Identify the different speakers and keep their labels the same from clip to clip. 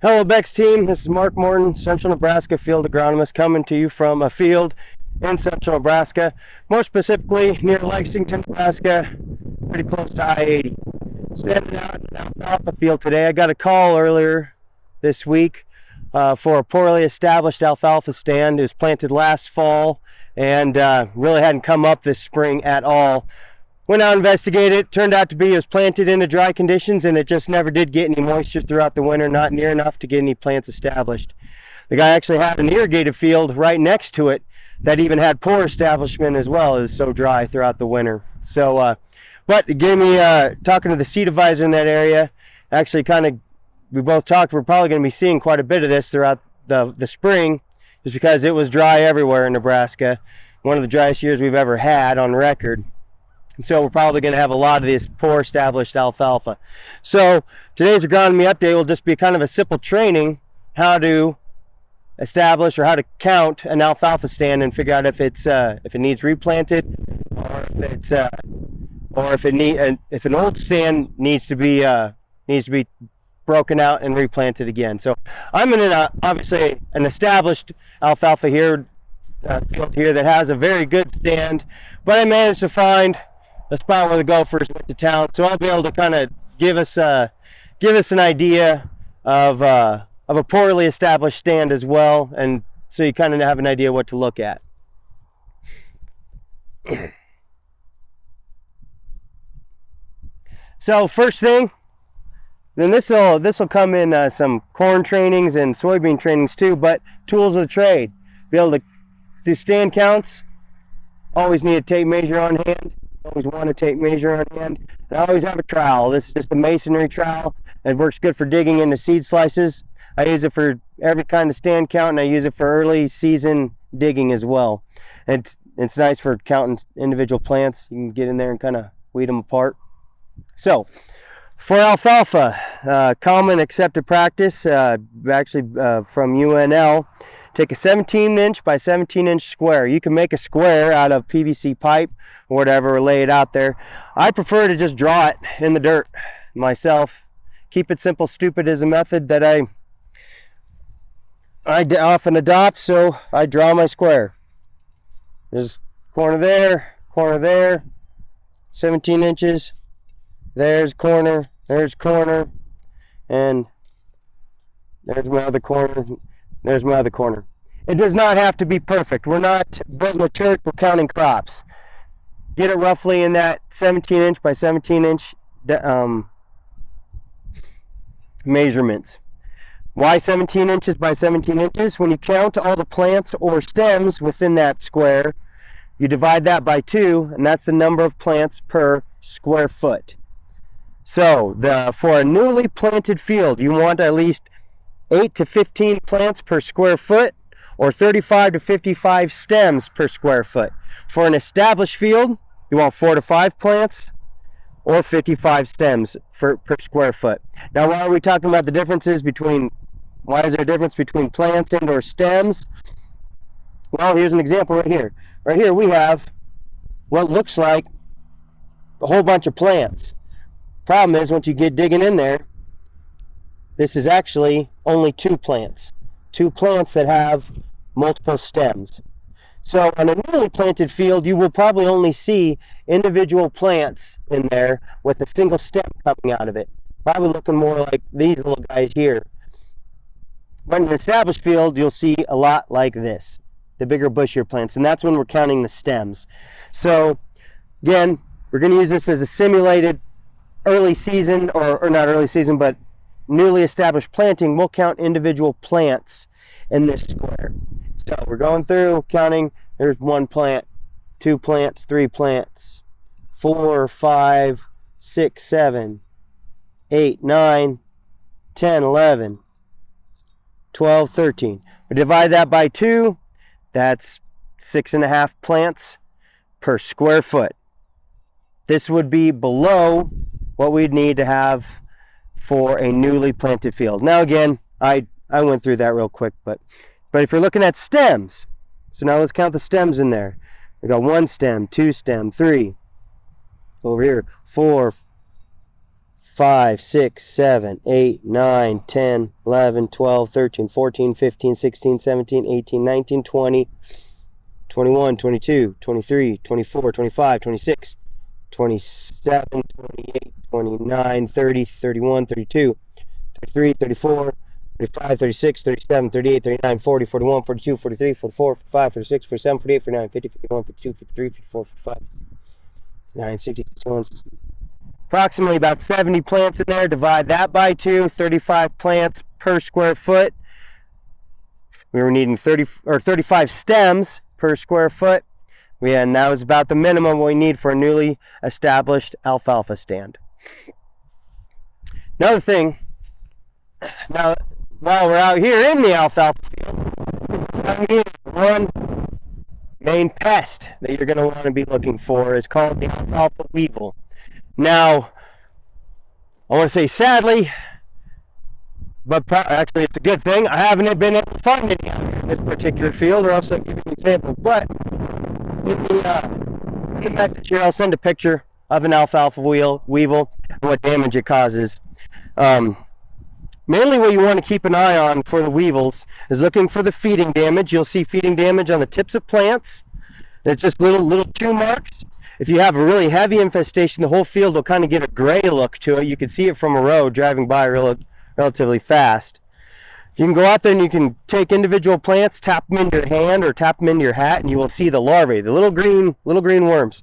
Speaker 1: Hello, Beck's team. This is Mark Morton, Central Nebraska field agronomist, coming to you from a field in Central Nebraska, more specifically near Lexington, Nebraska, pretty close to I-80. Standing out in an alfalfa field today. I got a call earlier this week for a poorly established alfalfa stand. It was planted last fall and really hadn't come up this spring at all. Went out and investigated. It turned out to be it was planted into dry conditions, and it just never did get any moisture throughout the winter, not near enough to get any plants established. The guy actually had an irrigated field right next to it that even had poor establishment as well. It was so dry throughout the winter. So, but it gave me, talking to the seed advisor in that area, actually we both talked, we're probably going to be seeing quite a bit of this throughout the spring, just because it was dry everywhere in Nebraska. One of the driest years we've ever had on record. And so we're probably going to have a lot of this poor established alfalfa. So today's agronomy update will just be kind of a simple training how to establish or how to count an alfalfa stand and figure out if it needs replanted, or if an old stand needs to be broken out and replanted again. So I'm in obviously an established alfalfa field here that has a very good stand, but I managed to find the spot where the gophers went to town, so I'll be able to kind of give us an idea of a poorly established stand as well, and so you kind of have an idea what to look at. So first thing, then this will come in some corn trainings and soybean trainings too, but tools of the trade. Be able to do stand counts. Always need a tape measure on hand. Always want a tape measure on hand. And I always have a trowel. This is just a masonry trowel. It works good for digging into seed slices. I use it for every kind of stand count, and I use it for early season digging as well. It's nice for counting individual plants. You can get in there and kind of weed them apart. So for alfalfa, common accepted practice, from UNL, take a 17-inch by 17-inch square. You can make a square out of PVC pipe or whatever, or lay it out there. I prefer to just draw it in the dirt myself. Keep it simple. Stupid is a method that I often adopt, so I draw my square. There's corner there, 17 inches. There's corner, and there's my other corner. There's my other corner. It does not have to be perfect. We're not building a church, we're counting crops. Get it roughly in that 17-inch by 17-inch measurements. Why 17 inches by 17 inches? When you count all the plants or stems within that square, you divide that by 2, and that's the number of plants per square foot. So for a newly planted field, you want at least 8 to 15 plants per square foot, or 35 to 55 stems per square foot. For an established field, you want 4 to 5 plants or 55 stems per square foot. Now, why are we talking about the differences why is there a difference between plants and or stems? Well, here's an example right here. Right here we have what looks like a whole bunch of plants. Problem is, once you get digging in there, this is actually only 2 plants. 2 plants that have multiple stems. So on a newly planted field, you will probably only see individual plants in there with a single stem coming out of it. Probably looking more like these little guys here. But in an established field, you'll see a lot like this, the bigger, bushier plants, and that's when we're counting the stems. So again, we're going to use this as a simulated early season, or not early season, but newly established planting. We'll count individual plants in this square. So we're going through counting. There's 1 plant, 2 plants, 3 plants, 4, 5, 6, 7, 8, 9, 10, 11, 12, 13. We divide that by 2. That's 6.5 plants per square foot. This would be below what we'd need to have for a newly planted field. Now again, I went through that real quick, but if you're looking at stems, so now let's count the stems in there. We got 1 stem, 2 stem, 3, over here, 4, 5, 6, 7, 8, 9, 10, 11, 12, 13, 14, 15, 16, 17, 18, 19, 20, 21, 22, 23, 24, 25, 26, 27, 28, 29, 30, 31, 32, 33, 34, 35, 36, 37, 38, 39, 40, 41, 42, 43, 44, 45, 46, 47, 48, 49, 50, 51, 52, 53, 54, 55, 59, 60, 61, approximately about 70 plants in there. Divide that by 2, 35 plants per square foot. We were needing 35 stems per square foot. And that was about the minimum we need for a newly established alfalfa stand. Another thing, now while we're out here in the alfalfa field, one main pest that you're going to want to be looking for is called the alfalfa weevil. Now, I want to say sadly, but actually it's a good thing, I haven't been able to find any out here in this particular field, or else I'll give you an example. But in the message here, I'll send a picture of an alfalfa weevil and what damage it causes. Mainly what you want to keep an eye on for the weevils is looking for the feeding damage. You'll see feeding damage on the tips of plants. It's just little chew marks. If you have a really heavy infestation, the whole field will kind of get a gray look to it. You can see it from a road driving by relatively fast. You can go out there and you can take individual plants, tap them into your hand or tap them into your hat, and you will see the larvae, the little green worms.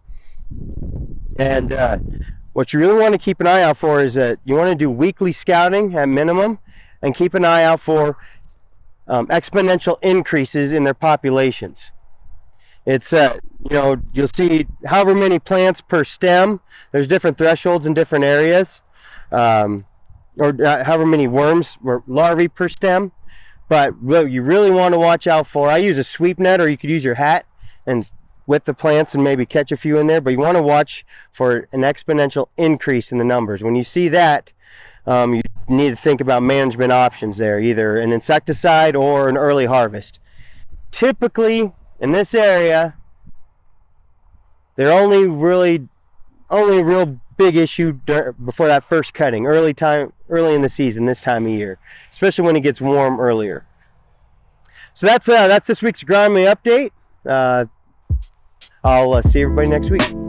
Speaker 1: And what you really want to keep an eye out for is that you want to do weekly scouting at minimum, and keep an eye out for exponential increases in their populations. It's you'll see however many plants per stem. There's different thresholds in different areas, or however many worms or larvae per stem. But what you really want to watch out for, I use a sweep net, or you could use your hat and whip the plants and maybe catch a few in there. But you want to watch for an exponential increase in the numbers. When you see that, you need to think about management options there, either an insecticide or an early harvest. Typically, in this area, they're only a real big issue before that first cutting, early in the season, this time of year, especially when it gets warm earlier. So that's this week's agronomy update. I'll see everybody next week.